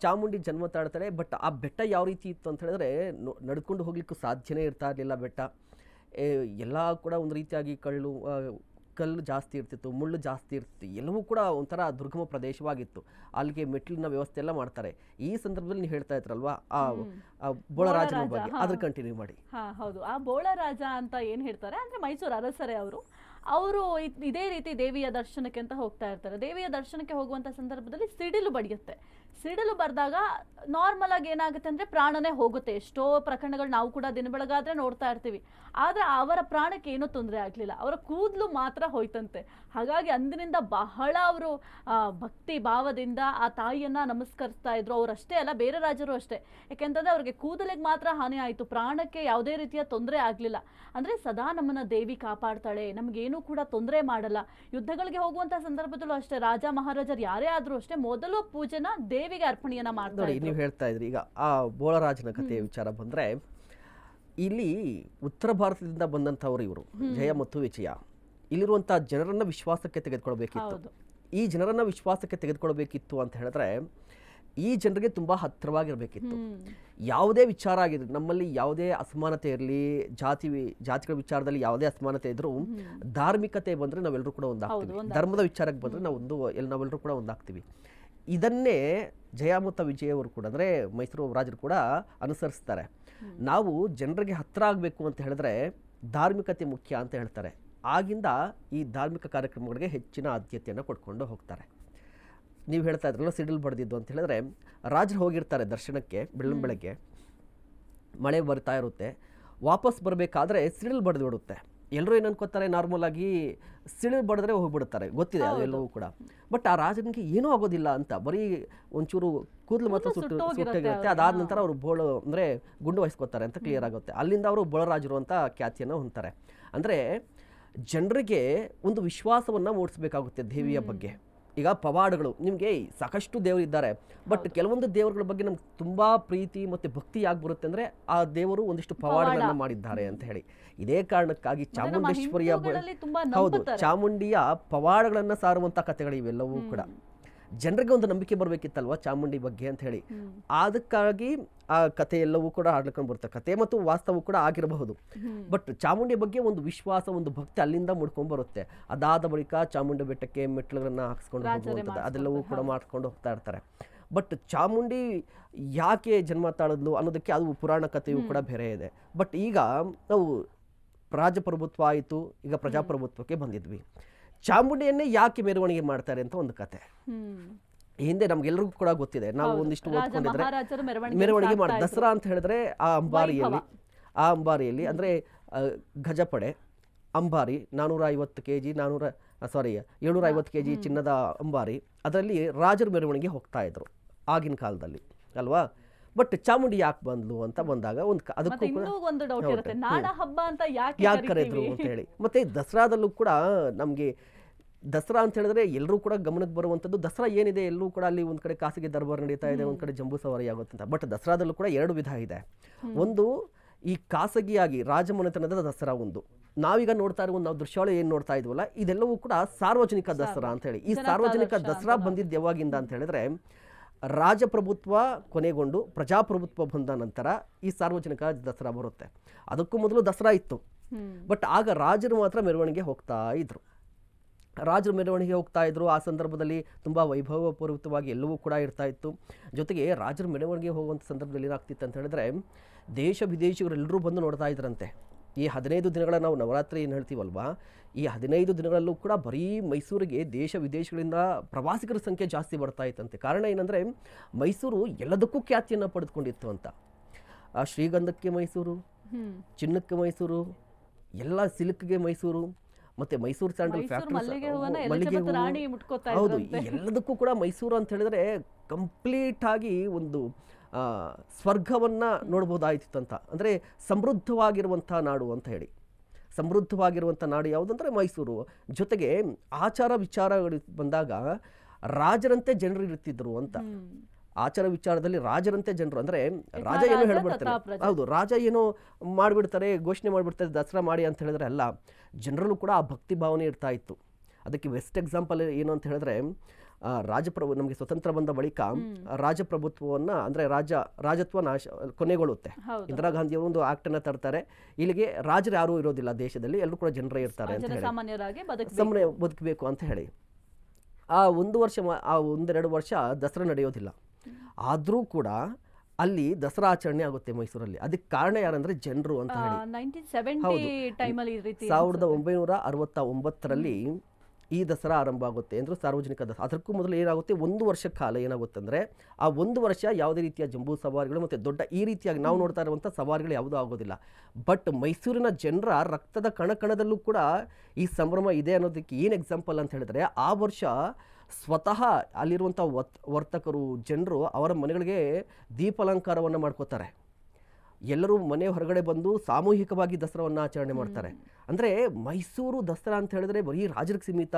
ಚಾಮುಂಡಿ ಜನ್ಮ ತಾಳ್ತಾಳೆ. ಬಟ್ ಆ ಬೆಟ್ಟ ಯಾವ ರೀತಿ ಇತ್ತು ಅಂತ ಹೇಳಿದ್ರೆ ನಡ್ಕೊಂಡು ಹೋಗ್ಲಿಕ್ಕೂ ಸಾಧ್ಯನೇ ಇರ್ತಾ ಇರಲಿಲ್ಲ ಬೆಟ್ಟ. ಎಲ್ಲ ಕೂಡ ಒಂದು ರೀತಿಯಾಗಿ ಕಲ್ಲು ಜಾಸ್ತಿ ಇರ್ತಿತ್ತು, ಮುಳ್ಳು ಜಾಸ್ತಿ ಇರ್ತಿತ್ತು, ಎಲ್ಲವೂ ಕೂಡ ಒಂಥರ ದುರ್ಗಮ ಪ್ರದೇಶವಾಗಿತ್ತು. ಅಲ್ಲಿಗೆ ಮೆಟ್ಟಿಲಿನ ವ್ಯವಸ್ಥೆ ಎಲ್ಲ ಮಾಡ್ತಾರೆ. ಈ ಸಂದರ್ಭದಲ್ಲಿ ನೀವು ಹೇಳ್ತಾ ಇದ್ರಲ್ವಾ ಆ ಬೋಳರಾಜನ ಬಗ್ಗೆ, ಅದ್ರ ಕಂಟಿನ್ಯೂ ಮಾಡಿ. ಹೌದು, ಆ ಬೋಳರಾಜ ಅಂತ ಏನ್ ಹೇಳ್ತಾರೆ ಅಂದ್ರೆ ಮೈಸೂರು ಅರಸರೇ ಅವರು ಇದೇ ರೀತಿ ದೇವಿಯ ದರ್ಶನಕ್ಕೆ ಅಂತ ಹೋಗ್ತಾ ಇರ್ತಾರೆ. ದೇವಿಯ ದರ್ಶನಕ್ಕೆ ಹೋಗುವಂತ ಸಂದರ್ಭದಲ್ಲಿ ಸಿಡಿಲು ಬಡಿಯುತ್ತೆ. ಸಿಡಿಲು ಬರ್ದಾಗ ನಾರ್ಮಲ್ ಆಗಿ ಏನಾಗುತ್ತೆ ಅಂದ್ರೆ ಪ್ರಾಣನೇ ಹೋಗುತ್ತೆ. ಎಷ್ಟೋ ಪ್ರಕರಣಗಳು ನಾವು ಕೂಡ ದಿನ ಬೆಳಗಾದ್ರೆ ನೋಡ್ತಾ ಇರ್ತೀವಿ. ಆದ್ರೆ ಅವರ ಪ್ರಾಣಕ್ಕೆ ಏನೂ ತೊಂದರೆ ಆಗ್ಲಿಲ್ಲ, ಅವರ ಕೂದಲು ಮಾತ್ರ ಹೋಯ್ತಂತೆ. ಹಾಗಾಗಿ ಅಂದಿನಿಂದ ಬಹಳ ಅವರು ಭಕ್ತಿ ಭಾವದಿಂದ ಆ ತಾಯಿಯನ್ನ ನಮಸ್ಕರಿಸ್ತಾ ಇದ್ರು. ಅವರಷ್ಟೇ ಅಲ್ಲ, ಬೇರೆ ರಾಜರು ಅಷ್ಟೇ. ಯಾಕೆಂತಂದ್ರೆ ಅವ್ರಿಗೆ ಕೂದಲಿಗೆ ಮಾತ್ರ ಹಾನಿ ಆಯ್ತು, ಪ್ರಾಣಕ್ಕೆ ಯಾವುದೇ ರೀತಿಯ ತೊಂದರೆ ಆಗ್ಲಿಲ್ಲ. ಅಂದ್ರೆ ಸದಾ ನಮ್ಮನ್ನ ದೇವಿ ಕಾಪಾಡ್ತಾಳೆ, ನಮ್ಗೇನು ಕೂಡ ತೊಂದರೆ ಮಾಡಲ್ಲ. ಯುದ್ಧಗಳಿಗೆ ಹೋಗುವಂತ ಸಂದರ್ಭದಲ್ಲೂ ಅಷ್ಟೇ, ರಾಜ ಮಹಾರಾಜರು ಯಾರೇ ಆದ್ರೂ ಅಷ್ಟೇ ಮೊದಲು ಪೂಜೆನ ದೇವಿಗೆ ಅರ್ಪಣೆಯನ್ನ ಮಾಡ್ತಾರೆ. ನೀವು ಹೇಳ್ತಾ ಇದ್ರಿ ಈಗ ಆ ಬೋಳರಾಜನ ಕಥೆಯ ವಿಚಾರ ಬಂದ್ರೆ, ಇಲ್ಲಿ ಉತ್ತರ ಭಾರತದಿಂದ ಬಂದಂಥವ್ರು ಇವರು ಜಯ ಮತ್ತು ವಿಜಯ. ಇಲ್ಲಿರುವಂತಹ ಜನರನ್ನ ವಿಶ್ವಾಸಕ್ಕೆ ತೆಗೆದುಕೊಳ್ಬೇಕಿತ್ತು. ಈ ಜನರನ್ನ ವಿಶ್ವಾಸಕ್ಕೆ ತೆಗೆದುಕೊಳ್ಬೇಕಿತ್ತು ಅಂತ ಹೇಳಿದ್ರೆ ಈ ಜನರಿಗೆ ತುಂಬಾ ಹತ್ತಿರವಾಗಿರ್ಬೇಕಿತ್ತು. ಯಾವುದೇ ವಿಚಾರ ಆಗಿದ್ರು, ನಮ್ಮಲ್ಲಿ ಯಾವುದೇ ಅಸಮಾನತೆ ಇರಲಿ, ಜಾತಿಗಳ ವಿಚಾರದಲ್ಲಿ ಯಾವುದೇ ಅಸಮಾನತೆ ಇದ್ರೂ ಧಾರ್ಮಿಕತೆ ಬಂದ್ರೆ ನಾವೆಲ್ಲರೂ ಕೂಡ ಒಂದಾಗ್ತೀವಿ. ಧರ್ಮದ ವಿಚಾರಕ್ಕೆ ಬಂದ್ರೆ ನಾವೆಲ್ಲರೂ ಕೂಡ ಒಂದಾಗ್ತೀವಿ. ಇದನ್ನೇ ಜಯ ಮತ್ತು ವಿಜಯ ಅವರು ಕೂಡ ಅಂದರೆ ಮೈಸೂರು ರಾಜರು ಕೂಡ ಅನುಸರಿಸ್ತಾರೆ. ನಾವು ಜನರಿಗೆ ಹತ್ತಿರ ಆಗಬೇಕು ಅಂತ ಹೇಳಿದ್ರೆ ಧಾರ್ಮಿಕತೆ ಮುಖ್ಯ ಅಂತ ಹೇಳ್ತಾರೆ. ಆಗಿಂದ ಈ ಧಾರ್ಮಿಕ ಕಾರ್ಯಕ್ರಮಗಳಿಗೆ ಹೆಚ್ಚಿನ ಆದ್ಯತೆಯನ್ನು ಕೊಡ್ಕೊಂಡು ಹೋಗ್ತಾರೆ. ನೀವು ಹೇಳ್ತಾ ಇದ್ರಲ್ಲ ಸಿಡಿಲ್ ಬಡ್ದಿದ್ದು ಅಂತ ಹೇಳಿದ್ರೆ, ರಾಜರು ಹೋಗಿರ್ತಾರೆ ದರ್ಶನಕ್ಕೆ ಬೆಳಗ್ಗೆ, ಮಳೆ ಬರ್ತಾ ಇರುತ್ತೆ, ವಾಪಸ್ ಬರಬೇಕಾದ್ರೆ ಸಿಡಿಲ್ ಬಡ್ದು ಬಿಡುತ್ತೆ. ಎಲ್ಲರೂ ಏನು ಅನ್ಕೋತಾರೆ, ನಾರ್ಮಲ್ ಆಗಿ ಸಿಡಿಲ್ ಬಡಿದ್ರೆ ಹೋಗ್ಬಿಡ್ತಾರೆ, ಗೊತ್ತಿದೆ ಅದೆಲ್ಲವೂ ಕೂಡ. ಬಟ್ ಆ ರಾಜನಿಗೆ ಏನೂ ಆಗೋದಿಲ್ಲ ಅಂತ, ಬರೀ ಒಂಚೂರು ಕೂದಲು ಮಾತ್ರ ಸುಟ್ಟಿರುತ್ತೆ. ಅದಾದ ನಂತರ ಅವರು ಅಂದರೆ ಗುಂಡು ವಹಿಸ್ಕೋತಾರೆ ಅಂತ ಕ್ಲಿಯರ್ ಆಗುತ್ತೆ. ಅಲ್ಲಿಂದ ಅವರು ಬೋಳರಾಜರು ಅಂತ ಖ್ಯಾತಿಯನ್ನು ಹೊಂದ್ತಾರೆ. ಅಂದರೆ ಜನರಿಗೆ ಒಂದು ವಿಶ್ವಾಸವನ್ನು ಮೂಡಿಸ್ಬೇಕಾಗುತ್ತೆ ದೇವಿಯ ಬಗ್ಗೆ. ಈಗ ಪವಾಡಗಳು, ನಿಮಗೆ ಸಾಕಷ್ಟು ದೇವರು ಇದ್ದಾರೆ, ಬಟ್ ಕೆಲವೊಂದು ದೇವರುಗಳ ಬಗ್ಗೆ ನಮ್ಗೆ ತುಂಬಾ ಪ್ರೀತಿ ಮತ್ತೆ ಭಕ್ತಿ ಯಾಕೆ ಬರುತ್ತೆ ಅಂದ್ರೆ ಆ ದೇವರು ಒಂದಿಷ್ಟು ಪವಾಡಗಳನ್ನ ಮಾಡಿದ್ದಾರೆ ಅಂತ ಹೇಳಿ. ಇದೇ ಕಾರಣಕ್ಕಾಗಿ ಚಾಮುಂಡೇಶ್ವರಿಯ ಚಾಮುಂಡಿಯ ಪವಾಡಗಳನ್ನ ಸಾರುವಂತ ಕಥೆಗಳು ಇವೆಲ್ಲವೂ ಕೂಡ ಜನರಿಗೆ ಒಂದು ನಂಬಿಕೆ ಬರಬೇಕಿತ್ತಲ್ವಾ ಚಾಮುಂಡಿ ಬಗ್ಗೆ ಅಂತ ಹೇಳಿ. ಅದಕ್ಕಾಗಿ ಆ ಕಥೆ ಎಲ್ಲವೂ ಕೂಡ ಆಡ್ಲಿಕ್ಕೆ ಬರುತ್ತೆ. ಕಥೆ ಮತ್ತು ವಾಸ್ತವ ಕೂಡ ಆಗಿರಬಹುದು, ಬಟ್ ಚಾಮುಂಡಿ ಬಗ್ಗೆ ಒಂದು ವಿಶ್ವಾಸ, ಒಂದು ಭಕ್ತಿ ಅಲ್ಲಿಂದ ಮುಡ್ಕೊಂಡ್ ಬರುತ್ತೆ. ಅದಾದ ಬಳಿಕ ಚಾಮುಂಡಿ ಬೆಟ್ಟಕ್ಕೆ ಮೆಟ್ಲುಗಳನ್ನ ಹಾಕ್ಸ್ಕೊಂಡು ಹೋಗುವಂಥದ್ದು ಅದೆಲ್ಲವೂ ಕೂಡ ಮಾಡ್ಕೊಂಡು ಹೋಗ್ತಾ ಇರ್ತಾರೆ. ಬಟ್ ಚಾಮುಂಡಿ ಯಾಕೆ ಜನ್ಮ ತಾಳದ್ಲು ಅನ್ನೋದಕ್ಕೆ ಅದು ಪುರಾಣ ಕಥೆಯೂ ಕೂಡ ಬೇರೆ ಇದೆ. ಬಟ್ ಈಗ ನಾವು ರಾಜಪ್ರಭುತ್ವ ಆಯಿತು, ಈಗ ಪ್ರಜಾಪ್ರಭುತ್ವಕ್ಕೆ ಬಂದಿದ್ವಿ. ಚಾಮುಂಡಿಯನ್ನೇ ಯಾಕೆ ಮೆರವಣಿಗೆ ಮಾಡ್ತಾರೆ ಅಂತ ಒಂದು ಕತೆ ಹಿಂದೆ ನಮ್ಗೆಲ್ರಿಗೂ ಕೂಡ ಗೊತ್ತಿದೆ. ನಾವು ಒಂದಿಷ್ಟು ಓದ್ಕೊಂಡಿದ್ರೆ ಮೆರವಣಿಗೆ ಮಾಡಿ ದಸರಾ ಅಂತ ಹೇಳಿದ್ರೆ ಆ ಅಂಬಾರಿಯಲ್ಲಿ ಅಂದ್ರೆ ಗಜಪಡೆ ಅಂಬಾರಿ 450 kg 750 kg ಚಿನ್ನದ ಅಂಬಾರಿ, ಅದರಲ್ಲಿ ರಾಜರು ಮೆರವಣಿಗೆ ಹೋಗ್ತಾ ಇದ್ರು ಆಗಿನ ಕಾಲದಲ್ಲಿ ಅಲ್ವಾ. ಬಟ್ ಚಾಮುಂಡಿ ಯಾಕೆ ಬಂದ್ಲು ಅಂತ ಬಂದಾಗ ಅದಕ್ಕೂ ಯಾಕೆ ಕರೆದ್ರು ಅಂತ ಹೇಳಿ. ಮತ್ತೆ ದಸರಾದಲ್ಲೂ ಕೂಡ ನಮ್ಗೆ ದಸರಾ ಅಂತ ಹೇಳಿದ್ರೆ ಎಲ್ಲರೂ ಕೂಡ ಗಮನಕ್ಕೆ ಬರುವಂಥದ್ದು, ದಸರಾ ಏನಿದೆ ಎಲ್ಲರೂ ಕೂಡ ಅಲ್ಲಿ ಒಂದ್ ಕಡೆ ಖಾಸಗಿ ದರ್ಬಾರ್ ನಡೀತಾ ಇದೆ, ಒಂದ್ ಕಡೆ ಜಂಬೂ ಸವಾರಿ ಆಗುತ್ತೆ. ಬಟ್ ದಸರಾದಲ್ಲೂ ಕೂಡ 2 ವಿಧ ಇದೆ. ಒಂದು ಈ ಖಾಸಗಿಯಾಗಿ ರಾಜಮನೆತನದ ದಸರಾ, ಒಂದು ನಾವೀಗ ನೋಡ್ತಾ ಇರುವ ನಾವು ದೃಶ್ಯಾವಳಿ ಏನ್ ನೋಡ್ತಾ ಇದ್ವಲ್ಲ ಇದೆಲ್ಲವೂ ಕೂಡ ಸಾರ್ವಜನಿಕ ದಸರಾ ಅಂತ ಹೇಳಿ. ಈ ಸಾರ್ವಜನಿಕ ದಸರಾ ಬಂದಿದ್ದು ಯಾವಾಗಿಂದ ಅಂತ ಹೇಳಿದ್ರೆ ರಾಜಪ್ರಭುತ್ವ ಕೊನೆಗೊಂಡು ಪ್ರಜಾಪ್ರಭುತ್ವ ಬಂದ ನಂತರ ಈ ಸಾರ್ವಜನಿಕ ದಸರಾ ಬರುತ್ತೆ. ಅದಕ್ಕೂ ಮೊದಲು ದಸರಾ ಇತ್ತು, ಬಟ್ ಆಗ ರಾಜರು ಮಾತ್ರ ಮೆರವಣಿಗೆ ಹೋಗ್ತಾ ಇದ್ರು. ಆ ಸಂದರ್ಭದಲ್ಲಿ ತುಂಬಾ ವೈಭವಪೂರಿತವಾಗಿ ಎಲ್ಲವೂ ಕೂಡ ಇರ್ತಾ ಇತ್ತು. ಜೊತೆಗೆ ರಾಜರು ಮೆರವಣಿಗೆ ಹೋಗುವಂಥ ಸಂದರ್ಭದಲ್ಲಿ ಏನಾಗ್ತಿತ್ತು ಅಂತ ಹೇಳಿದ್ರೆ ದೇಶ ವಿದೇಶಿಗರೆಲ್ಲರೂ ಬಂದು ನೋಡ್ತಾ ಇದ್ರಂತೆ. ಈ 15 ದಿನಗಳ ನಾವು ನವರಾತ್ರಿ ಏನು ಹೇಳ್ತೀವಲ್ವಾ, ಈ 15 ದಿನಗಳಲ್ಲೂ ಕೂಡ ಬರೀ ಮೈಸೂರಿಗೆ ದೇಶ ವಿದೇಶಗಳಿಂದ ಪ್ರವಾಸಿಗರ ಸಂಖ್ಯೆ ಜಾಸ್ತಿ ಬರ್ತಾ ಇತ್ತಂತೆ. ಕಾರಣ ಏನಂದರೆ ಮೈಸೂರು ಎಲ್ಲದಕ್ಕೂ ಖ್ಯಾತಿಯನ್ನು ಪಡೆದುಕೊಂಡಿತ್ತು ಅಂತ. ಆ ಶ್ರೀಗಂಧಕ್ಕೆ ಮೈಸೂರು, ಚಿನ್ನಕ್ಕೆ ಮೈಸೂರು, ಎಲ್ಲ ಸಿಲ್ಕ್ಗೆ ಮೈಸೂರು, ಮತ್ತೆ ಮೈಸೂರು ಸ್ಯಾಂಡಲ್ ಫ್ಯಾಕ್ಟರಿ, ಮಲ್ಲಿಗೆ ಹೂ, ಹೌದು, ಎಲ್ಲದಕ್ಕೂ ಕೂಡ ಮೈಸೂರು ಅಂತ ಹೇಳಿದ್ರೆ ಕಂಪ್ಲೀಟ್ ಆಗಿ ಒಂದು ಸ್ವರ್ಗವನ್ನ ನೋಡ್ಬೋದಾಯ್ತು ಅಂತ. ಅಂದ್ರೆ ಸಮೃದ್ಧವಾಗಿರುವಂತಹ ನಾಡು ಅಂತ ಹೇಳಿ. ಸಮೃದ್ಧವಾಗಿರುವಂಥ ನಾಡು ಯಾವುದಂದ್ರೆ ಮೈಸೂರು. ಜೊತೆಗೆ ಆಚಾರ ವಿಚಾರಗಳು ಬಂದಾಗ ರಾಜರಂತೆ ಜನರು ಇರ್ತಿದ್ರು ಅಂತ. ಆಚಾರ ವಿಚಾರದಲ್ಲಿ ರಾಜರಂತೆ ಜನರು ಅಂದ್ರೆ ರಾಜ ಏನೋ ಹೇಳ್ಬಿಡ್ತಾರೆ, ಹೌದು, ರಾಜ ಏನೋ ಮಾಡ್ಬಿಡ್ತಾರೆ, ಘೋಷಣೆ ಮಾಡ್ಬಿಡ್ತಾರೆ ದಸರಾ ಮಾಡಿ ಅಂತ ಹೇಳಿದ್ರೆ ಅಲ್ಲ, ಜನರಲ್ಲೂ ಕೂಡ ಆ ಭಕ್ತಿ ಭಾವನೆ ಇರ್ತಾ ಇತ್ತು. ಅದಕ್ಕೆ ಬೆಸ್ಟ್ ಎಕ್ಸಾಂಪಲ್ ಏನು ಅಂತ ಹೇಳಿದ್ರೆ ನಮಗೆ ಸ್ವತಂತ್ರ ಬಂದ ಬಳಿಕ ರಾಜಪ್ರಭುತ್ವವನ್ನು ಅಂದರೆ ರಾಜತ್ವ ಕೊನೆಗೊಳ್ಳುತ್ತೆ. ಇಂದಿರಾ ಗಾಂಧಿ ಅವರು ಒಂದು ಆಕ್ಟ್ ಅನ್ನ ತರ್ತಾರೆ, ಇಲ್ಲಿಗೆ ರಾಜರು ಯಾರೂ ಇರೋದಿಲ್ಲ ದೇಶದಲ್ಲಿ, ಎಲ್ಲರೂ ಕೂಡ ಜನರೇ ಇರ್ತಾರೆ ಅಂತ ಹೇಳಿ, ಸುಮ್ಮನೆ ಬದುಕಬೇಕು ಅಂತ ಹೇಳಿ. ಆ 1-2 ವರ್ಷ ದಸರಾ ನಡೆಯೋದಿಲ್ಲ. ಆದರೂ ಕೂಡ ಅಲ್ಲಿ ದಸರಾ ಆಚರಣೆ ಆಗುತ್ತೆ ಮೈಸೂರಲ್ಲಿ. ಅದಕ್ಕೆ ಕಾರಣ ಯಾರಂದ್ರೆ ಜನರು ಅಂತ ಹೇಳಿ. 1969ರಲ್ಲಿ ಈ ದಸರಾ ಆರಂಭ ಆಗುತ್ತೆ ಅಂದ್ರೆ ಸಾರ್ವಜನಿಕ ದಸರಾ. ಅದಕ್ಕೂ ಮೊದಲು ಏನಾಗುತ್ತೆ, 1 ವರ್ಷ ಕಾಲ ಏನಾಗುತ್ತೆ ಅಂದರೆ ಆ 1 ವರ್ಷ ಯಾವುದೇ ರೀತಿಯ ಜಂಬೂ ಸವಾರಿಗಳು ಮತ್ತು ದೊಡ್ಡ ಈ ರೀತಿಯಾಗಿ ನಾವು ನೋಡ್ತಾ ಇರುವಂಥ ಸವಾರಿಗಳು ಯಾವುದೂ ಆಗೋದಿಲ್ಲ. ಬಟ್ ಮೈಸೂರಿನ ಜನರ ರಕ್ತದ ಕಣಕಣದಲ್ಲೂ ಕೂಡ ಈ ಸಂಭ್ರಮ ಇದೆ ಅನ್ನೋದಕ್ಕೆ ಏನು ಎಕ್ಸಾಂಪಲ್ ಅಂತ ಹೇಳಿದ್ರೆ, ಆ ವರ್ಷ ಸ್ವತಃ ಅಲ್ಲಿರುವಂಥ ವರ್ತಕರು ಜನರು ಅವರ ಮನೆಗಳಿಗೆ ದೀಪಾಲಂಕಾರವನ್ನು ಮಾಡ್ಕೋತಾರೆ. ಎಲ್ಲರೂ ಮನೆ ಹೊರಗಡೆ ಬಂದು ಸಾಮೂಹಿಕವಾಗಿ ದಸರಾವನ್ನು ಆಚರಣೆ ಮಾಡ್ತಾರೆ. ಅಂದರೆ ಮೈಸೂರು ದಸರಾ ಅಂತ ಹೇಳಿದ್ರೆ ಬರೀ ರಾಜರಿಗೆ ಸೀಮಿತ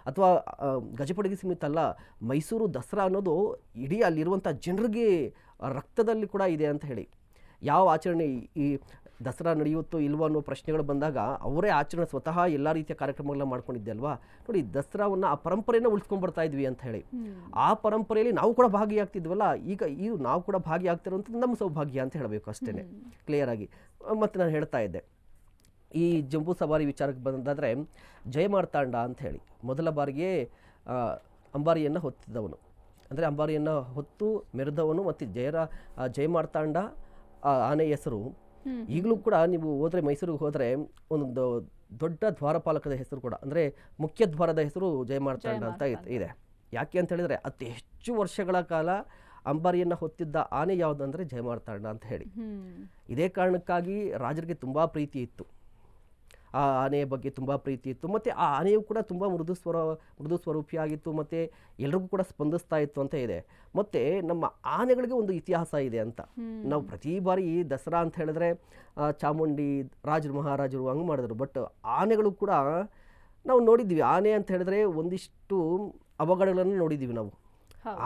ಅಥವಾ ಗಜಪಡೆಗೆ ಸೀಮಿತ ಅಲ್ಲ. ಮೈಸೂರು ದಸರಾ ಅನ್ನೋದು ಇಡೀ ಅಲ್ಲಿರುವಂಥ ಜನರಿಗೆ ರಕ್ತದಲ್ಲಿ ಕೂಡ ಇದೆ ಅಂತ ಹೇಳಿ. ಯಾವ ಆಚರಣೆ ಈ ದಸರಾ ನಡೆಯುತ್ತೋ ಇಲ್ವೋ ಅನ್ನೋ ಪ್ರಶ್ನೆಗಳು ಬಂದಾಗ ಅವರೇ ಆಚರಣೆ ಸ್ವತಃ ಎಲ್ಲ ರೀತಿಯ ಕಾರ್ಯಕ್ರಮಗಳನ್ನ ಮಾಡ್ಕೊಂಡಿದ್ದೆ ಅಲ್ವಾ. ನೋಡಿ, ದಸರಾವನ್ನು ಆ ಪರಂಪರೆಯನ್ನು ಉಳಿಸ್ಕೊಂಡು ಬರ್ತಾ ಇದ್ವಿ ಅಂತ ಹೇಳಿ. ಆ ಪರಂಪರೆಯಲ್ಲಿ ನಾವು ಕೂಡ ಭಾಗಿಯಾಗ್ತಿದ್ವಲ್ಲ, ಈಗ ನಾವು ಕೂಡ ಭಾಗಿಯಾಗ್ತಿರುವಂಥದ್ದು ನಮ್ಮ ಸೌಭಾಗ್ಯ ಅಂತ ಹೇಳಬೇಕು ಅಷ್ಟೇ ಕ್ಲಿಯರ್ ಆಗಿ. ಮತ್ತು ನಾನು ಹೇಳ್ತಾ ಇದ್ದೆ, ಈ ಜಂಬೂ ಸವಾರಿ ವಿಚಾರಕ್ಕೆ ಬಂದಾದರೆ ಜಯಮಾರ್ತಾಂಡ ಅಂತ ಹೇಳಿ ಮೊದಲ ಬಾರಿಗೆ ಅಂಬಾರಿಯನ್ನು ಹೊತ್ತಿದ್ದವನು, ಅಂದರೆ ಅಂಬಾರಿಯನ್ನು ಹೊತ್ತು ಮೆರೆದವನು ಮತ್ತು ಜಯಮಾರ್ತಾಂಡ ಆನೆ ಹೆಸರು. ಈಗಲೂ ಕೂಡ ನೀವು ಹೋದರೆ, ಮೈಸೂರಿಗೆ ಹೋದರೆ ಒಂದು ದೊಡ್ಡ ದ್ವಾರಪಾಲಕದ ಹೆಸರು ಕೂಡ, ಅಂದರೆ ಮುಖ್ಯ ದ್ವಾರದ ಹೆಸರು ಜಯಮಾರ್ತಾಂಡ ಅಂತ ಇದೆ. ಯಾಕೆ ಅಂತ ಹೇಳಿದರೆ ಅತಿ ಹೆಚ್ಚು ವರ್ಷಗಳ ಕಾಲ ಅಂಬಾರಿಯನ್ನು ಹೊತ್ತಿದ್ದ ಆನೆ ಯಾವುದಂದರೆ ಜಯಮಾರ್ತಾಂಡ ಅಂತ ಹೇಳಿ. ಇದೇ ಕಾರಣಕ್ಕಾಗಿ ರಾಜರಿಗೆ ತುಂಬ ಪ್ರೀತಿ ಇತ್ತು, ಆ ಆನೆಯ ಬಗ್ಗೆ ತುಂಬ ಪ್ರೀತಿ ಇತ್ತು. ಮತ್ತು ಆ ಆನೆಯು ಕೂಡ ತುಂಬ ಮೃದು ಸ್ವರೂಪಿಯಾಗಿತ್ತು ಮತ್ತು ಎಲ್ರಿಗೂ ಕೂಡ ಸ್ಪಂದಿಸ್ತಾ ಇತ್ತು ಅಂತ ಇದೆ. ಮತ್ತು ನಮ್ಮ ಆನೆಗಳಿಗೆ ಒಂದು ಇತಿಹಾಸ ಇದೆ ಅಂತ. ನಾವು ಪ್ರತಿ ಬಾರಿ ದಸರಾ ಅಂತ ಹೇಳಿದ್ರೆ ಚಾಮುಂಡಿ ರಾಜರು ಮಹಾರಾಜರು ಹಂಗೆ ಮಾಡಿದ್ರು. ಬಟ್ ಆನೆಗಳು ಕೂಡ ನಾವು ನೋಡಿದ್ವಿ. ಆನೆ ಅಂತ ಹೇಳಿದ್ರೆ ಒಂದಿಷ್ಟು ಅವಘಡಗಳನ್ನು ನೋಡಿದ್ದೀವಿ ನಾವು.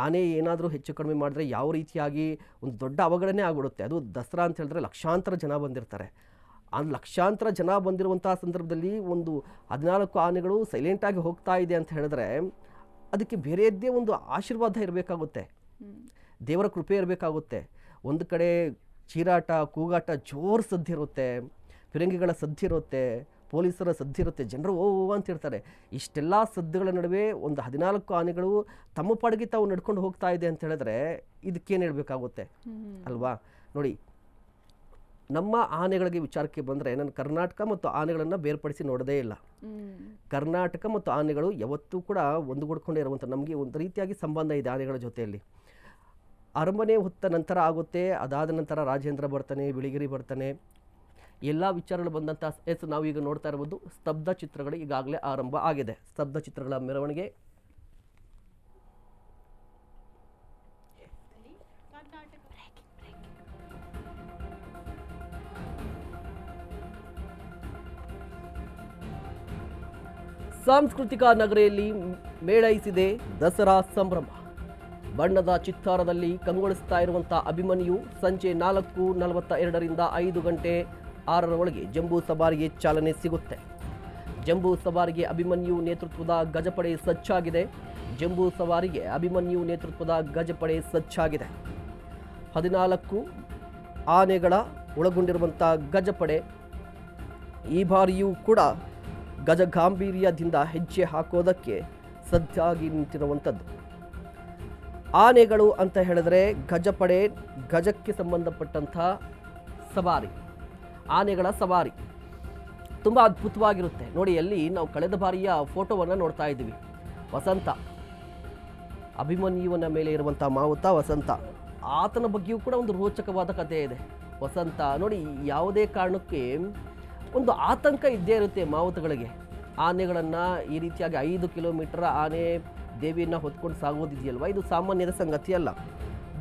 ಆನೆ ಏನಾದರೂ ಹೆಚ್ಚು ಕಡಿಮೆ ಮಾಡಿದ್ರೆ ಯಾವ ರೀತಿಯಾಗಿ ಒಂದು ದೊಡ್ಡ ಅವಘಡನೇ ಆಗ್ಬಿಡುತ್ತೆ. ಅದು ದಸರಾ ಅಂತ ಹೇಳಿದ್ರೆ ಲಕ್ಷಾಂತರ ಜನ ಬಂದಿರ್ತಾರೆ. ಆ ಲಕ್ಷಾಂತರ ಜನ ಬಂದಿರುವಂತಹ ಸಂದರ್ಭದಲ್ಲಿ ಒಂದು 14 ಆನೆಗಳು ಸೈಲೆಂಟಾಗಿ ಹೋಗ್ತಾ ಇದೆ ಅಂತ ಹೇಳಿದ್ರೆ ಅದಕ್ಕೆ ಬೇರೆಯದ್ದೇ ಒಂದು ಆಶೀರ್ವಾದ ಇರಬೇಕಾಗುತ್ತೆ, ದೇವರ ಕೃಪೆ ಇರಬೇಕಾಗುತ್ತೆ. ಒಂದು ಕಡೆ ಚೀರಾಟ ಕೂಗಾಟ ಜೋರು ಸದ್ದಿರುತ್ತೆ, ಫಿರಂಗಿಗಳ ಸದ್ದಿರುತ್ತೆ, ಪೊಲೀಸರ ಸದ್ದಿರುತ್ತೆ, ಜನರು ಓ ಅಂತಿರ್ತಾರೆ. ಇಷ್ಟೆಲ್ಲ ಸದ್ದುಗಳ ನಡುವೆ ಒಂದು 14 ಆನೆಗಳು ತಮ್ಮ ಪಾಡಿಗೆ ತಾವು ನಡ್ಕೊಂಡು ಹೋಗ್ತಾ ಇದೆ ಅಂತ ಹೇಳಿದ್ರೆ ಇದಕ್ಕೇನು ಹೇಳಬೇಕಾಗುತ್ತೆ ಅಲ್ವಾ. ನೋಡಿ, ನಮ್ಮ ಆನೆಗಳಿಗೆ ವಿಚಾರಕ್ಕೆ ಬಂದರೆ ನಾನು ಕರ್ನಾಟಕ ಮತ್ತು ಆನೆಗಳನ್ನು ಬೇರ್ಪಡಿಸಿ ನೋಡೋದೇ ಇಲ್ಲ. ಕರ್ನಾಟಕ ಮತ್ತು ಆನೆಗಳು ಯಾವತ್ತೂ ಕೂಡ ಒಂದುಗೂಡ್ಕೊಂಡೇ ಇರುವಂಥ, ನಮಗೆ ಒಂದು ರೀತಿಯಾಗಿ ಸಂಬಂಧ ಇದೆ ಆನೆಗಳ ಜೊತೆಯಲ್ಲಿ. ಅರಮನೆ ಹೊತ್ತ ನಂತರ ಆಗುತ್ತೆ, ಅದಾದ ನಂತರ ರಾಜೇಂದ್ರ ಬರ್ತಾನೆ, ಬಿಳಿಗಿರಿ ಬರ್ತಾನೆ, ಎಲ್ಲ ವಿಚಾರಗಳು ಬಂದಂಥ ನಾವೀಗ ನೋಡ್ತಾ ಇರ್ಬೋದು ಸ್ತಬ್ಧ ಚಿತ್ರಗಳು ಈಗಾಗಲೇ ಆರಂಭ ಆಗಿದೆ. ಸ್ತಬ್ಧ ಚಿತ್ರಗಳ ಮೆರವಣಿಗೆ ಸಾಂಸ್ಕೃತಿಕ ನಗರಿಯಲ್ಲಿ ಮೇಳೈಸಿದೆ ದಸರಾ ಸಂಭ್ರಮ. ಬಣ್ಣದ ಚಿತ್ತಾರದಲ್ಲಿ ಕಂಗೊಳಿಸ್ತಾ ಇರುವಂಥ ಅಭಿಮನ್ಯು ಸಂಜೆ 4:42ರಿಂದ 5 ಗಂಟೆ 6ರೊಳಗೆ ಜಂಬೂ ಸವಾರಿಗೆ ಚಾಲನೆ ಸಿಗುತ್ತೆ. ಜಂಬೂ ಸವಾರಿಗೆ ಅಭಿಮನ್ಯು ನೇತೃತ್ವದ ಗಜಪಡೆ ಸಜ್ಜಾಗಿದೆ. ಜಂಬೂ ಸವಾರಿಗೆ ಅಭಿಮನ್ಯು ನೇತೃತ್ವದ ಗಜಪಡೆ ಸಜ್ಜಾಗಿದೆ. 14 ಆನೆಗಳ ಒಳಗೊಂಡಿರುವಂಥ ಗಜಪಡೆ ಈ ಬಾರಿಯೂ ಕೂಡ ಗಜಗಾಂಭೀರ್ಯದಿಂದ ಹೆಜ್ಜೆ ಹಾಕೋದಕ್ಕೆ ಸಜ್ಜಾಗಿ ನಿಂತಿರುವಂಥದ್ದು. ಆನೆಗಳು ಅಂತ ಹೇಳಿದ್ರೆ ಗಜಪಡೆ, ಗಜಕ್ಕೆ ಸಂಬಂಧಪಟ್ಟಂಥ ಸವಾರಿ, ಆನೆಗಳ ಸವಾರಿ ತುಂಬ ಅದ್ಭುತವಾಗಿರುತ್ತೆ. ನೋಡಿ, ಅಲ್ಲಿ ನಾವು ಕಳೆದ ಬಾರಿಯ ಫೋಟೋವನ್ನು ನೋಡ್ತಾ ಇದ್ದೀವಿ. ವಸಂತ, ಅಭಿಮನ್ಯುವನ ಮೇಲೆ ಇರುವಂಥ ಮಾವುತ ವಸಂತ, ಆತನ ಬಗ್ಗೆಯೂ ಕೂಡ ಒಂದು ರೋಚಕವಾದ ಕಥೆ ಇದೆ. ವಸಂತ ನೋಡಿ, ಯಾವುದೇ ಕಾರಣಕ್ಕೆ ಒಂದು ಆತಂಕ ಇದ್ದೇ ಇರುತ್ತೆ ಮಾವುತಗಳಿಗೆ. ಆನೆಗಳನ್ನು ಈ ರೀತಿಯಾಗಿ 5 ಕಿಲೋಮೀಟರ್ ಆನೆ ದೇವಿಯನ್ನು ಹೊತ್ಕೊಂಡು ಸಾಗೋದಿದೆಯಲ್ವ, ಇದು ಸಾಮಾನ್ಯದ ಸಂಗತಿ ಅಲ್ಲ.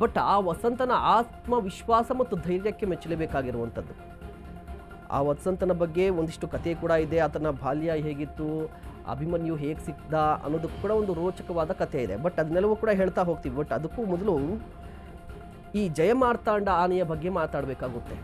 ಬಟ್ ಆ ವಸಂತನ ಆತ್ಮವಿಶ್ವಾಸ ಮತ್ತು ಧೈರ್ಯಕ್ಕೆ ಮೆಚ್ಚಲೇಬೇಕಾಗಿರುವಂಥದ್ದು. ಆ ವಸಂತನ ಬಗ್ಗೆ ಒಂದಿಷ್ಟು ಕಥೆ ಕೂಡ ಇದೆ. ಆತನ ಬಾಲ್ಯ ಹೇಗಿತ್ತು, ಅಭಿಮನ್ಯು ಹೇಗೆ ಸಿಕ್ದ ಅನ್ನೋದಕ್ಕೂ ಕೂಡ ಒಂದು ರೋಚಕವಾದ ಕಥೆ ಇದೆ. ಬಟ್ ಅದನ್ನೆಲ್ಲವೂ ಕೂಡ ಹೇಳ್ತಾ ಹೋಗ್ತೀವಿ. ಬಟ್ ಅದಕ್ಕೂ ಮೊದಲು ಈ ಜಯಮಾರ್ತಾಂಡ ಆನೆಯ ಬಗ್ಗೆ ಮಾತಾಡಬೇಕಾಗುತ್ತೆ.